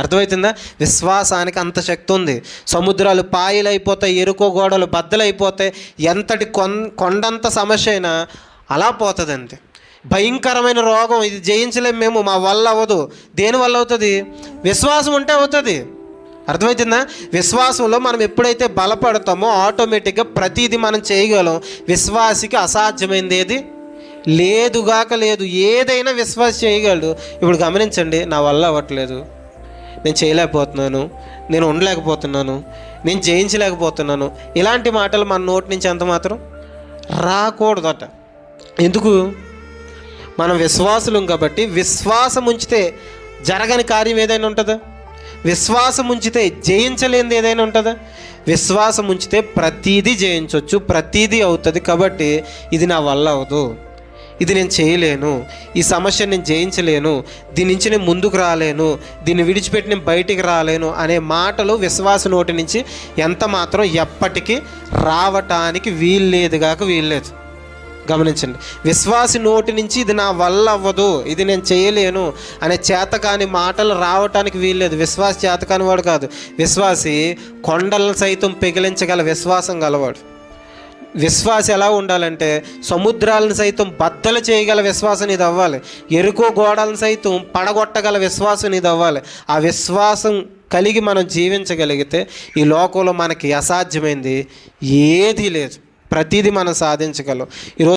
అర్థమవుతుందా? విశ్వాసానికి అంత శక్తి ఉంది. సముద్రాలు పాయలైపోతాయి, ఎరుకో గోడలు బద్దలైపోతాయి, ఎంతటి కొండంత సమస్య అయినా అలా పోతుంది అంతే. భయంకరమైన రోగం, ఇది జయించలేము మేము, మా వల్ల అవ్వదు. దేనివల్ల అవుతుంది? విశ్వాసం ఉంటే అవుతుంది. అర్థమవుతుందా? విశ్వాసంలో మనం ఎప్పుడైతే బలపడతామో ఆటోమేటిక్గా ప్రతిదీ మనం చేయగలం. విశ్వాసికి అసాధ్యమైంది ఏది లేదుగాక లేదు. ఏదైనా విశ్వాసం చేయగలడు. ఇప్పుడు గమనించండి, నా వల్ల అవ్వట్లేదు, నేను చేయలేకపోతున్నాను, నేను ఉండలేకపోతున్నాను, నేను జయించలేకపోతున్నాను, ఇలాంటి మాటలు మన నోటి నుంచి ఎంత మాత్రం రాకూడదట. ఎందుకు? మనం విశ్వాసులం కాబట్టి. విశ్వాసం ఉంచితే జరగని కార్యం ఏదైనా ఉంటుందా? విశ్వాసం ఉంచితే జయించలేనిది ఏదైనా ఉంటుందా? విశ్వాసం ఉంచితే ప్రతీదీ జయించవచ్చు, ప్రతీదీ అవుతుంది. కాబట్టి ఇది నా వల్ల అవ్వదు, ఇది నేను చేయలేను, ఈ సమస్యను నేను జయించలేను, దీని నుంచి నేను ముందుకు రాలేను, దీన్ని విడిచిపెట్టి నేను బయటికి రాలేను అనే మాటలు విశ్వాస నోటి నుంచి ఎంత మాత్రం ఎప్పటికీ రావటానికి వీల్లేదుగాక వీల్లేదు. గమనించండి, విశ్వాసి నోటి నుంచి ఇది నా వల్ల అవ్వదు, ఇది నేను చేయలేను అనే చేతకాని మాటలు రావటానికి వీల్లేదు. విశ్వాసి చేతకాని వాడు కాదు. విశ్వాసి కొండలను సైతం పెగిలించగల విశ్వాసం గలవాడు. విశ్వాసి ఎలా ఉండాలంటే సముద్రాలను సైతం బద్దలు చేయగల విశ్వాసం ఇది అవ్వాలి. ఎరుకో గోడలను సైతం పడగొట్టగల విశ్వాసం ఇది అవ్వాలి. ఆ విశ్వాసం కలిగి మనం జీవించగలిగితే ఈ లోకంలో మనకి అసాధ్యమైంది ఏదీ లేదు, ప్రతిదీ మనం సాధించగలం. ఈరోజు